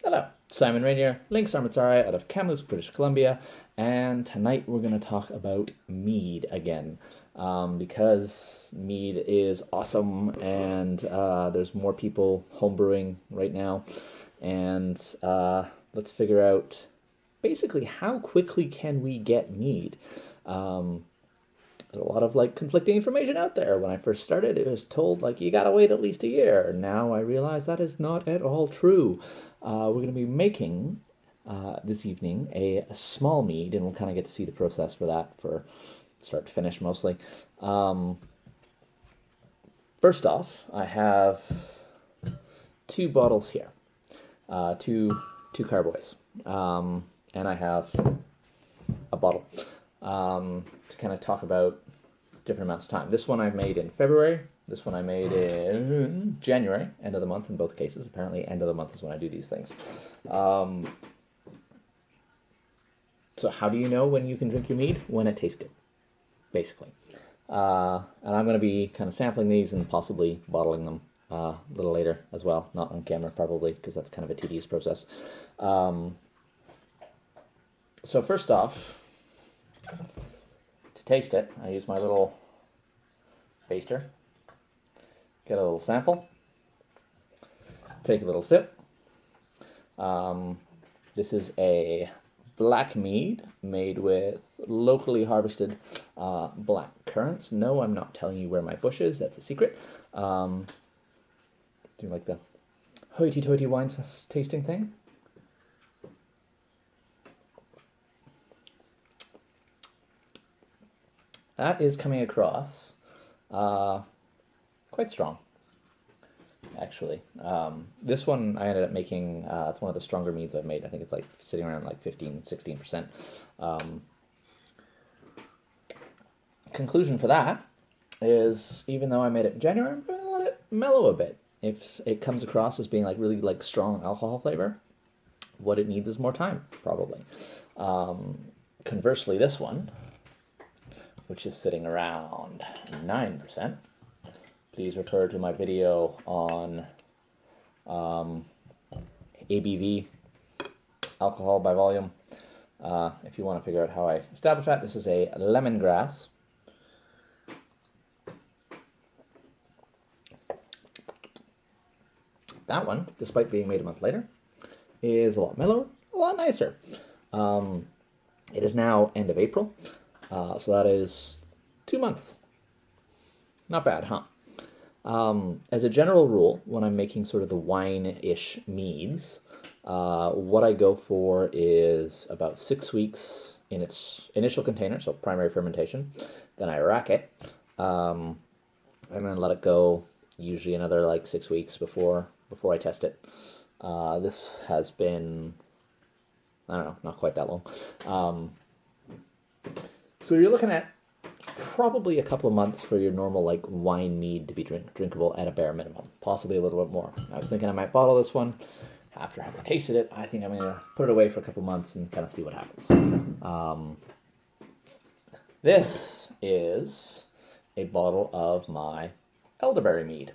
Hello, Simon Rainier, Lynx Armatari out of Kamloops, British Columbia, and tonight we're going to talk about mead again. Because mead is awesome and there's more people homebrewing right now, and let's figure out basically how quickly can we get mead. Um, there's a lot of conflicting information out there. When I first started, it was told you gotta wait at least a year. Now I realize that is not at all true. We're going to be making this evening a small mead, and we'll kind of get to see the process for that, for start to finish mostly. Um, First off, I have two bottles here, two carboys, and I have a bottle to kind of talk about different amounts of time. This one I made in February. This one I made in January, end of the month in both cases. Apparently, end of the month is when I do these things. So how do you know when you can drink your mead? When it tastes good, basically. And I'm going to be kind of sampling these and possibly bottling them a little later as well. Not on camera, probably, because that's kind of a tedious process. So first off, to taste it, I use my little baster. Get a little sample. Take a little sip. This is a black mead made with locally harvested black currants. No, I'm not telling you where my bush is. That's a secret. Do you like the hoity-toity wine tasting thing? That is coming across quite strong, actually. This one I ended up making, it's one of the stronger meads I've made. I think it's sitting around 15, 16%. Conclusion for that is, even though I made it in January, I'm going to let it mellow a bit. If it comes across as being really strong alcohol flavor, what it needs is more time, probably. Conversely, this one, which is sitting around 9%. Please refer to my video on ABV, alcohol by volume, if you want to figure out how I establish that. This is a lemongrass. That one, despite being made a month later, is a lot mellower, a lot nicer. It is now end of April, so that is 2 months. Not bad, huh? As a general rule, when I'm making sort of the wine-ish meads, what I go for is about 6 weeks in its initial container, so primary fermentation. Then I rack it, and then let it go usually another 6 weeks before I test it. This has been, I don't know, not quite that long. So you're looking at probably a couple of months for your normal wine mead to be drinkable at a bare minimum, possibly a little bit more. I was thinking I might bottle this one. After having tasted it, I think I'm going to put it away for a couple of months and kind of see what happens. This is a bottle of my elderberry mead.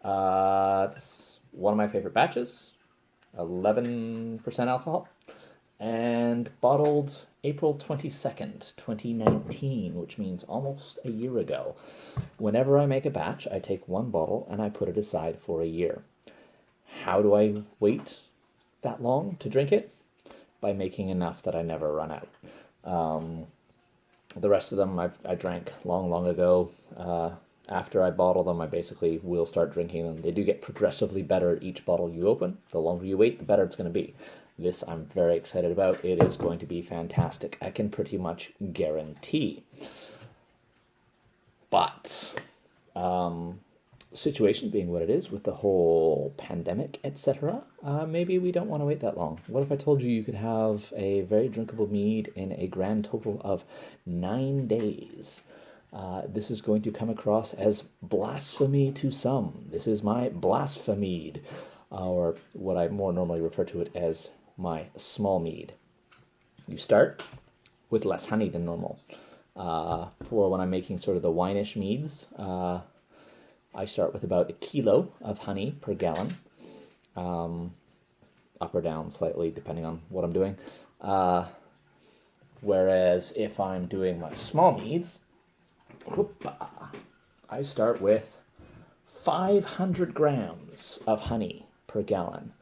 It's one of my favorite batches, 11% alcohol, and bottled April 22nd, 2019, which means almost a year ago. Whenever I make a batch, I take one bottle and I put it aside for a year. How do I wait that long to drink it? By making enough that I never run out. The rest of them I drank long ago. After I bottle them, I basically will start drinking them. They do get progressively better each bottle you open. The longer you wait, the better it's going to be. This I'm very excited about. It is going to be fantastic. I can pretty much guarantee. But, situation being what it is with the whole pandemic, etc., maybe we don't want to wait that long. What if I told you you could have a very drinkable mead in a grand total of 9 days? This is going to come across as blasphemy to some. This is my blasphemead, or what I more normally refer to it as my small mead. You start with less honey than normal. For when I'm making sort of the wine-ish meads, I start with about 1 kilo of honey per gallon. up or down slightly depending on what I'm doing. Whereas if I'm doing my small meads, I start with 500 grams of honey per gallon.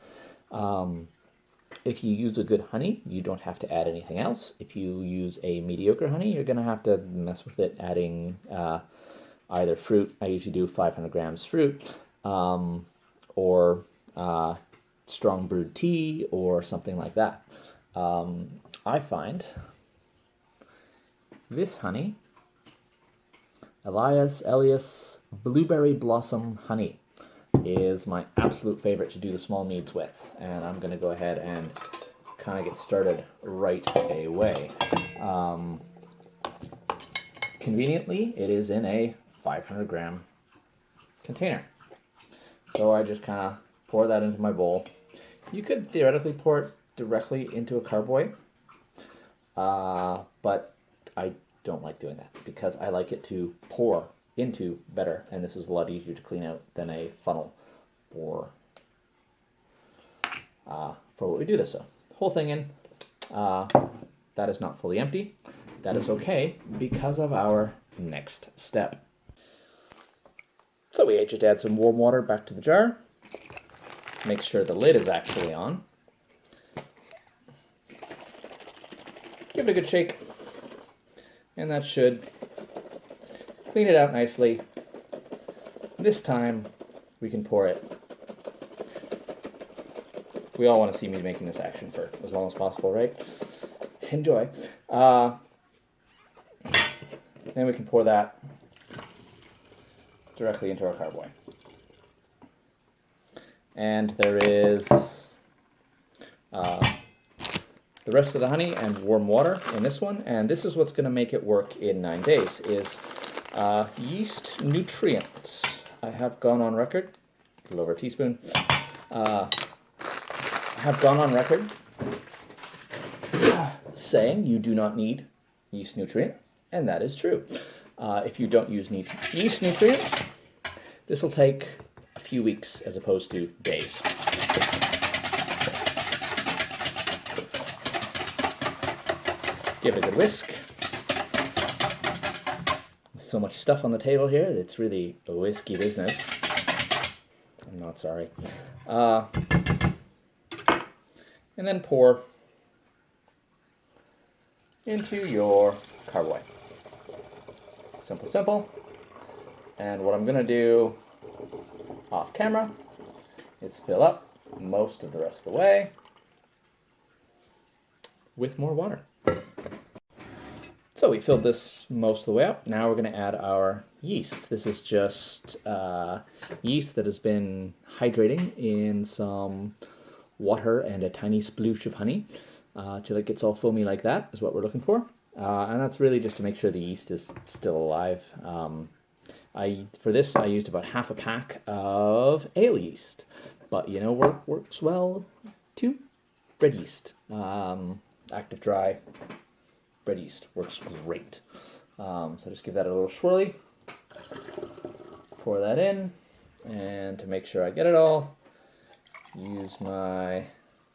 If you use a good honey, you don't have to add anything else. If you use a mediocre honey, you're going to have to mess with it, adding either fruit. I usually do 500 grams fruit, or strong brewed tea, or something like that. I find this honey, Elias Blueberry Blossom Honey, is my absolute favorite to do the small meads with, and I'm going to go ahead and kind of get started right away. Conveniently, it is in a 500 gram container, so I just kind of pour that into my bowl. You could theoretically pour it directly into a carboy, but I don't like doing that because I like it to pour into better, and this is a lot easier to clean out than a funnel for what we do this. So whole thing in. That is not fully empty. That is okay because of our next step. So we just add some warm water back to the jar. Make sure the lid is actually on. Give it a good shake, and that should clean it out nicely. This time we can pour it. We all want to see me making this action for as long as possible, right? Enjoy. Then we can pour that directly into our carboy. And there is the rest of the honey and warm water in this one, and this is what's going to make it work in 9 days, is yeast nutrients. I have gone on record, a little over a teaspoon, have gone on record saying you do not need yeast nutrient, and that is true. If you don't use yeast nutrients, this will take a few weeks as opposed to days. Give it a good whisk. So much stuff on the table here, it's really a whiskey business. I'm not sorry. And then pour into your carboy. Simple, simple. And what I'm going to do off camera is fill up most of the rest of the way with more water. So we filled this most of the way up. Now we're going to add our yeast. This is just yeast that has been hydrating in some water and a tiny sploosh of honey till it gets all foamy like that is what we're looking for. And that's really just to make sure the yeast is still alive. For this I used about half a pack of ale yeast, but you know what works well too? Bread yeast. Active dry bread yeast works great. So just give that a little swirly, pour that in, and to make sure I get it all, use my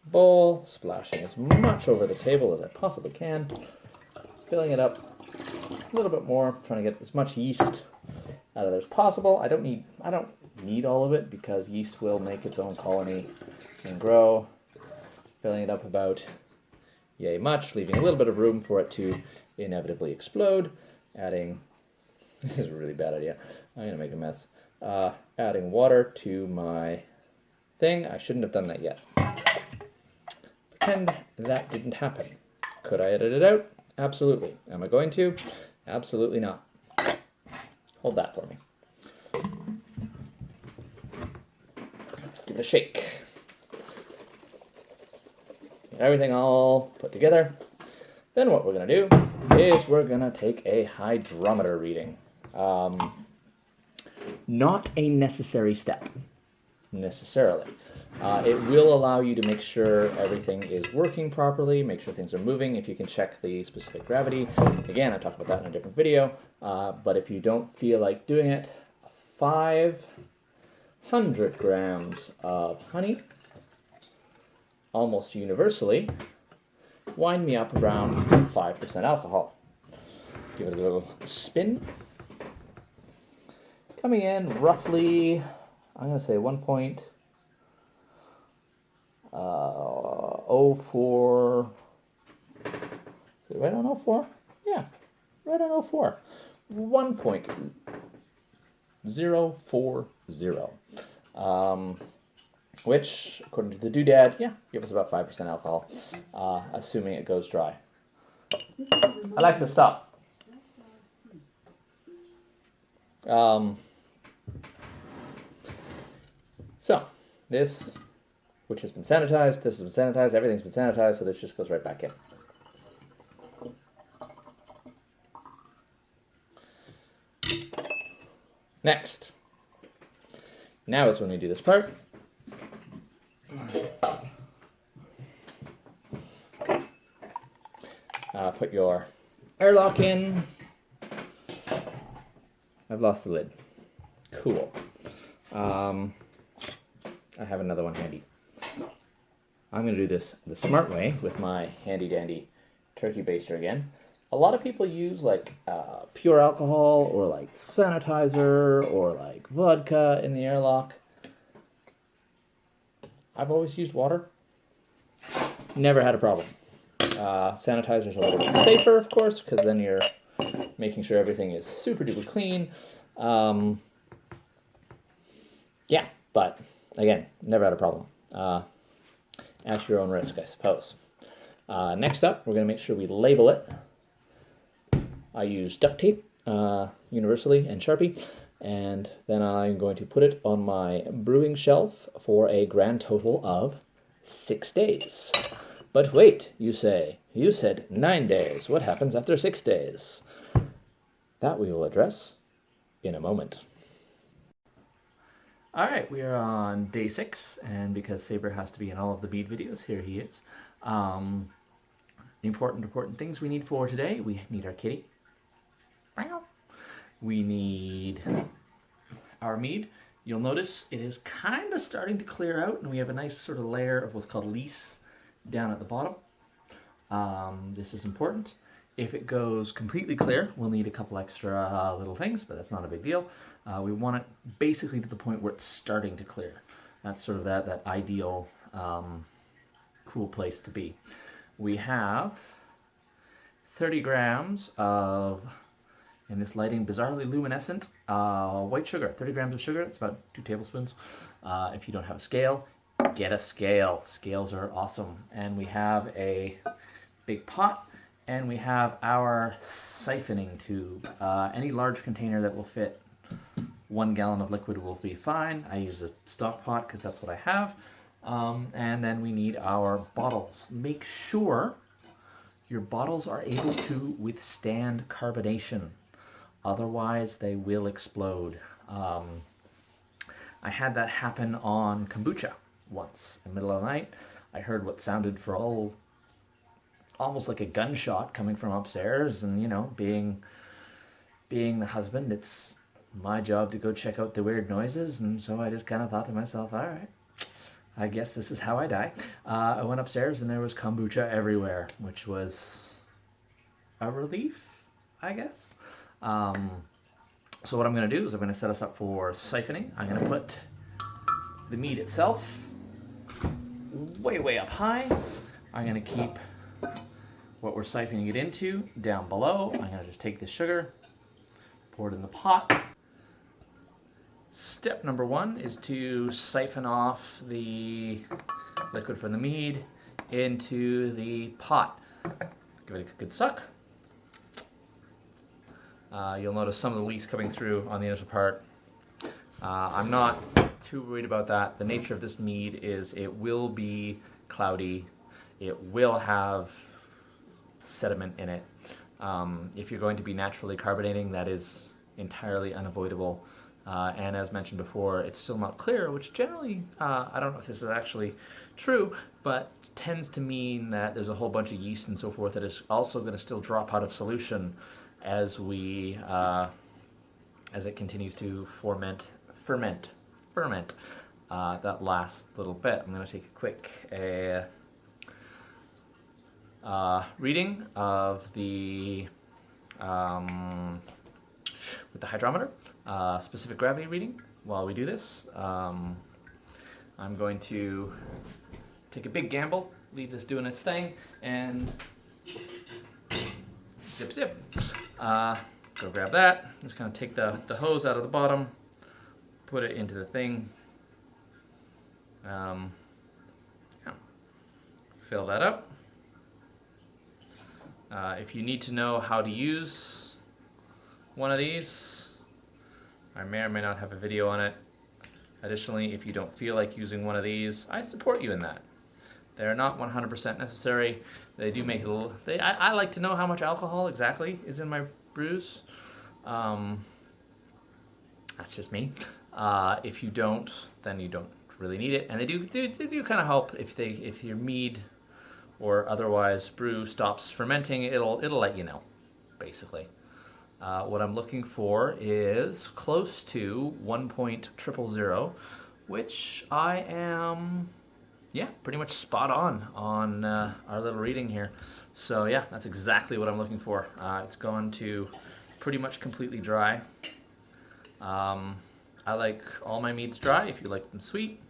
bowl, splashing as much over the table as I possibly can, filling it up a little bit more, trying to get as much yeast out of there as possible. I don't need all of it because yeast will make its own colony and grow. Filling it up about yay much, leaving a little bit of room for it to inevitably explode. Adding, this is a really bad idea, I'm gonna make a mess. Adding water to my thing. I shouldn't have done that yet. Pretend that didn't happen. Could I edit it out? Absolutely. Am I going to? Absolutely not. Hold that for me. Give it a shake. Get everything all put together. Then what we're going to do is we're going to take a hydrometer reading. Not a necessary step, necessarily. It will allow you to make sure everything is working properly, make sure things are moving, if you can check the specific gravity. Again, I talked about that in a different video, but if you don't feel like doing it, 500 grams of honey almost universally wind me up around 5% alcohol. Give it a little spin. Coming in roughly, I'm going to say 1.04. Is it right on 04? Yeah, right on 04. 1.040. Which, according to the doodad, yeah, give us about 5% alcohol, assuming it goes dry. Alexa, stop. So, this, which has been sanitized, this has been sanitized, everything's been sanitized, so this just goes right back in. Next. Now is when we do this part. Put your airlock in. I've lost the lid. Cool. I have another one handy. I'm going to do this the smart way with my handy dandy turkey baster again. A lot of people use like pure alcohol or like sanitizer or like vodka in the airlock. I've always used water. Never had a problem. Sanitizer's a little bit safer, of course, because then you're making sure everything is super duper clean. Yeah, but again, never had a problem. At your own risk, I suppose. Next up, we're going to make sure we label it. I use duct tape, universally, and Sharpie, and then I'm going to put it on my brewing shelf for a grand total of 6 days. But wait, you say, you said 9 days. What happens after 6 days? That we will address in a moment. Alright, we are on day 6, and because Saber has to be in all of the Mead videos, here he is. The important things we need for today, we need our kitty. We need our Mead. You'll notice it is kind of starting to clear out, and we have a nice sort of layer of what's called lees down at the bottom. This is important. If it goes completely clear, we'll need a couple extra little things, but that's not a big deal. We want it basically to the point where it's starting to clear. That's sort of that ideal cool place to be. We have 30 grams of, in this lighting, bizarrely luminescent white sugar. 30 grams of sugar, that's about 2 tablespoons. If you don't have a scale, get a scale. Scales are awesome. And we have a big pot, and we have our siphoning tube. Any large container that will fit 1 gallon of liquid will be fine. I use a stock pot because that's what I have. And then we need our bottles. Make sure your bottles are able to withstand carbonation. Otherwise, they will explode. I had that happen on kombucha once. In the middle of the night, I heard what sounded for almost like a gunshot coming from upstairs, and you know, being the husband, it's my job to go check out the weird noises, and so I just kind of thought to myself, all right, I guess this is how I die. I went upstairs and there was kombucha everywhere, which was a relief, I guess. So what I'm going to do is I'm going to set us up for siphoning. I'm going to put the mead itself way up high. I'm going to keep what we're siphoning it into down below. I'm going to just take the sugar, pour it in the pot. Step number 1 is to siphon off the liquid from the mead into the pot. Give it a good suck. You'll notice some of the leaks coming through on the initial part. I'm not too worried about that. The nature of this mead is it will be cloudy. It will have sediment in it. If you're going to be naturally carbonating, that is entirely unavoidable. And as mentioned before, it's still not clear, which generally, I don't know if this is actually true, but tends to mean that there's a whole bunch of yeast and so forth that is also going to still drop out of solution as we, as it continues to ferment that last little bit. I'm going to take a quick reading of the with the hydrometer, specific gravity reading. While we do this, I'm going to take a big gamble, leave this doing its thing, and zip zip. Go grab that. Just kind of take the hose out of the bottom, put it into the thing. Yeah. Fill that up. If you need to know how to use one of these, I may or may not have a video on it. Additionally, if you don't feel like using one of these, I support you in that. They're not 100% necessary. They do make it a little... I like to know how much alcohol exactly is in my brews. That's just me. If you don't, then you don't really need it. And they do kind of help if your mead or otherwise brew stops fermenting. It'll let you know, basically. What I'm looking for is close to 1.000, which I am, yeah, pretty much spot on our little reading here. So yeah, that's exactly what I'm looking for. It's gone to pretty much completely dry. I like all my meads dry. If you like them sweet,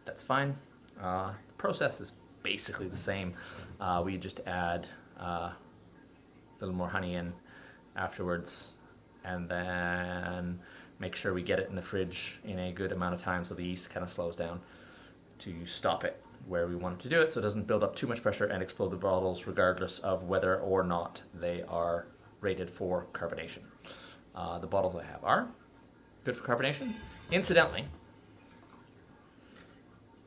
that's fine. The process is basically the same. We just add a little more honey in afterwards, and then make sure we get it in the fridge in a good amount of time so the yeast kind of slows down to stop it where we want it to do it, so it doesn't build up too much pressure and explode the bottles regardless of whether or not they are rated for carbonation. The bottles I have are good for carbonation. Incidentally,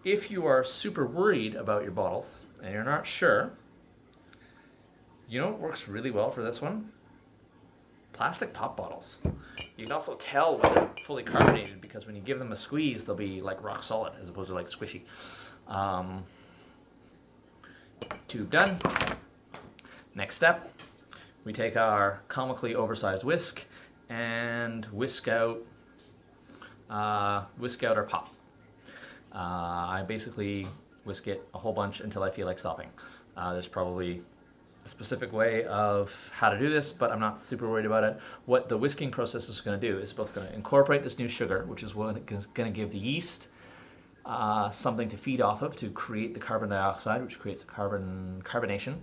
if you are super worried about your bottles and you're not sure, you know what works really well for this one? Plastic pop bottles. You can also tell when they're fully carbonated because when you give them a squeeze, they'll be like rock solid as opposed to like squishy. Tube done. Next step, we take our comically oversized whisk and whisk out our pop. I basically whisk it a whole bunch until I feel like stopping. There's probably a specific way of how to do this, but I'm not super worried about it. What the whisking process is going to do is both going to incorporate this new sugar, which is what is going to give the yeast something to feed off of to create the carbon dioxide, which creates carbonation.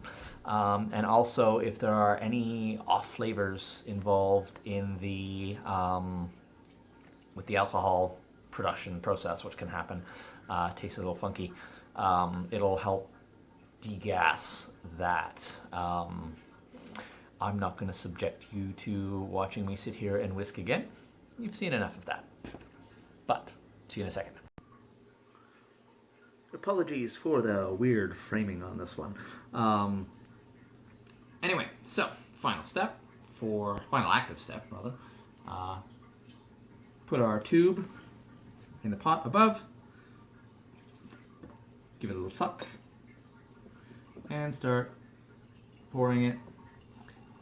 And also, if there are any off flavors involved in the with the alcohol production process, which can happen, tastes a little funky, it'll help degas that. I'm not going to subject you to watching me sit here and whisk again. You've seen enough of that. But, see you in a second. Apologies for the weird framing on this one. Anyway, so, final active step, rather. Put our tube in the pot above, give it a little suck, and start pouring it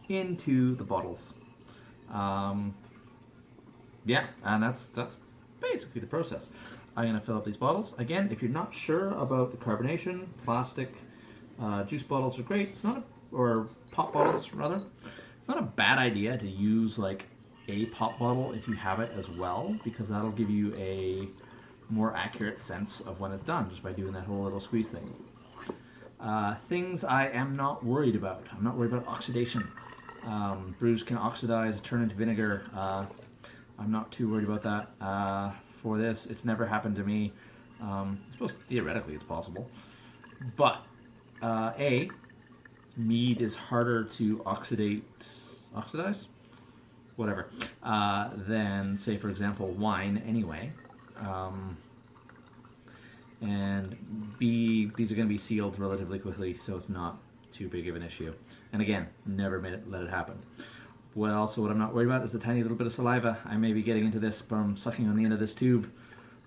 into the bottles. Yeah, and that's basically the process. I'm going to fill up these bottles. Again, if you're not sure about the carbonation, plastic juice bottles are great. It's not or pop bottles rather. It's not a bad idea to use like a pop bottle if you have it as well, because that'll give you a more accurate sense of when it's done just by doing that whole little squeeze thing. Things I am not worried about. I'm not worried about oxidation. Brews can oxidize, turn into vinegar. I'm not too worried about that. For this, it's never happened to me. I suppose theoretically it's possible. But, mead is harder to oxidize? Whatever. Than, say, for example, wine anyway. And B, these are going to be sealed relatively quickly, so it's not too big of an issue. And again, never let it happen. Well, so what I'm not worried about is the tiny little bit of saliva I may be getting into this from sucking on the end of this tube.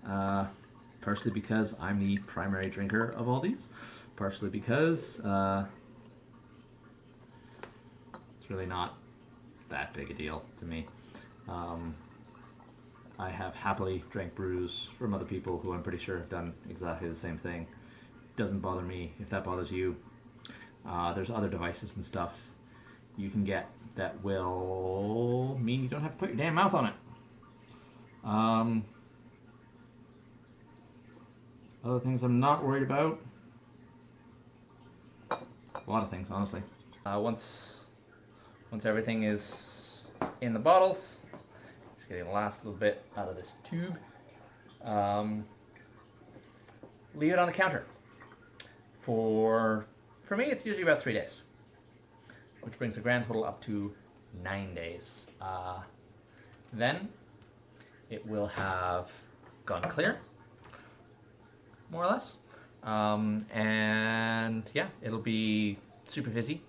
Partially because I'm the primary drinker of all these. Partially because it's really not that big a deal to me. I have happily drank brews from other people who I'm pretty sure have done exactly the same thing. Doesn't bother me. If that bothers you, There's other devices and stuff you can get that will mean you don't have to put your damn mouth on it. Other things I'm not worried about. A lot of things, honestly. Once everything is in the bottles, just getting the last little bit out of this tube. Leave it on the counter for me. It's usually about 3 days, which brings the grand total up to 9 days. Then it will have gone clear, more or less. And yeah, it'll be super fizzy,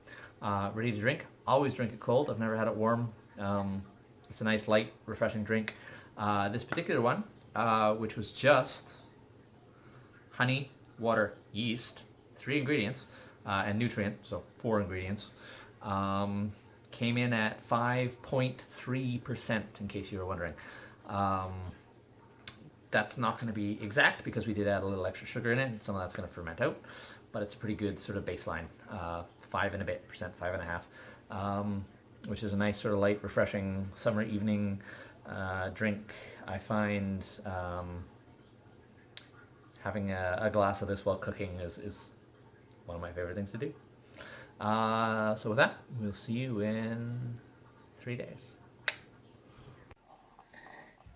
ready to drink. Always drink it cold. I've never had it warm. It's a nice, light, refreshing drink. This particular one, which was just honey, water, yeast, 3 ingredients, and nutrient, so 4 ingredients, came in at 5.3%, in case you were wondering. That's not going to be exact because we did add a little extra sugar in it, and some of that's going to ferment out, but it's a pretty good sort of baseline, 5 and a bit percent, 5.5, which is a nice sort of light, refreshing summer evening drink. I find having a glass of this while cooking is one of my favorite things to do. So with that, we'll see you in 3 days.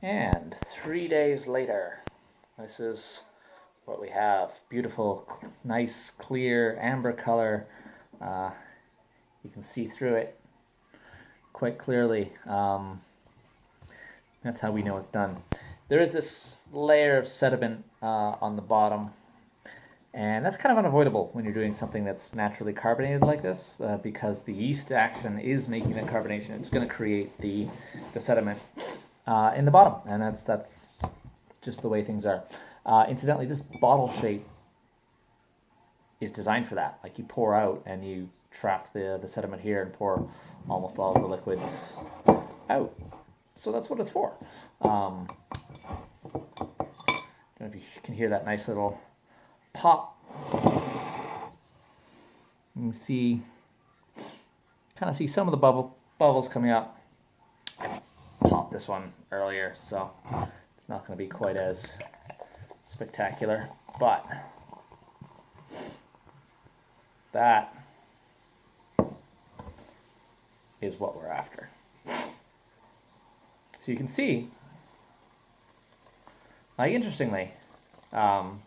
And 3 days later, this is what we have. Beautiful, nice, clear, amber color. You can see through it quite clearly. That's how we know it's done. There is this layer of sediment on the bottom, and that's kind of unavoidable when you're doing something that's naturally carbonated like this, because the yeast action is making the carbonation. It's going to create the sediment in the bottom, and that's just the way things are. Incidentally, this bottle shape is designed for that. Like, you pour out and you trap the sediment here and pour almost all of the liquids out. So that's what it's for. I don't know if you can hear that nice little pop. You can see, kind of see some of the bubbles coming up. I popped this one earlier, so it's not going to be quite as spectacular, but that is what we're after. So you can see, like, interestingly, I'm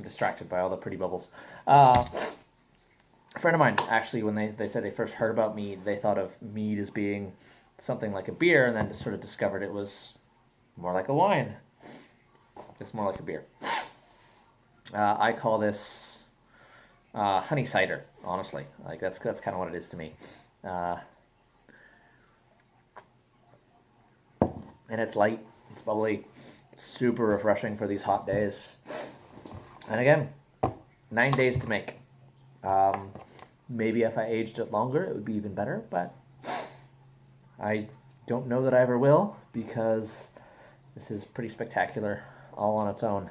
distracted by all the pretty bubbles. A friend of mine, actually, when they said they first heard about mead, they thought of mead as being something like a beer, and then just sort of discovered it was more like a wine. It's more like a beer. I call this honey cider, honestly. Like, that's kind of what it is to me. And it's light, it's bubbly, super refreshing for these hot days. And again, 9 days to make. Maybe if I aged it longer, it would be even better, but I don't know that I ever will, because this is pretty spectacular all on its own.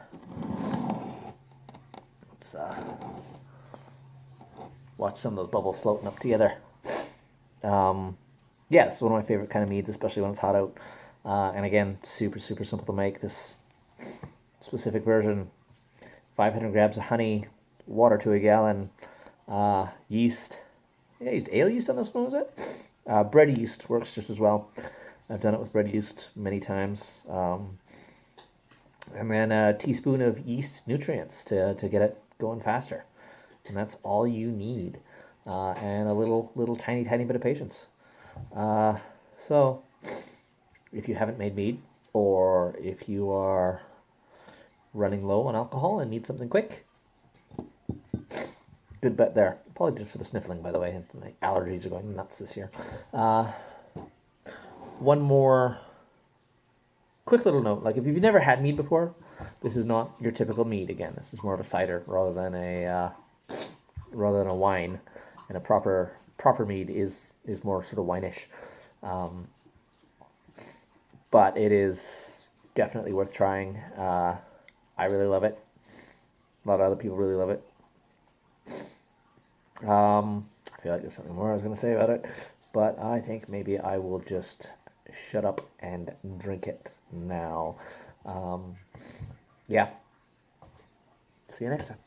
Let's watch some of those bubbles floating up together. Yeah, this is one of my favorite kind of meads, especially when it's hot out. And again, super simple to make. This specific version, 500 grams of honey, water to a gallon, yeast. Yeah, I used ale yeast on this one, was it? Bread yeast works just as well. I've done it with bread yeast many times. And then a teaspoon of yeast nutrients to get it going faster. And that's all you need. And a little tiny bit of patience. So if you haven't made mead, or if you are running low on alcohol and need something quick, good bet there. Probably just for the sniffling, by the way. My allergies are going nuts this year. One more quick little note. Like, if you've never had mead before, this is not your typical mead. Again, this is more of a cider rather than a wine. And a proper mead is more sort of wine-ish. But it is definitely worth trying. I really love it. A lot of other people really love it. I feel like there's something more I was going to say about it, but I think maybe I will just shut up and drink it now. Yeah. See you next time.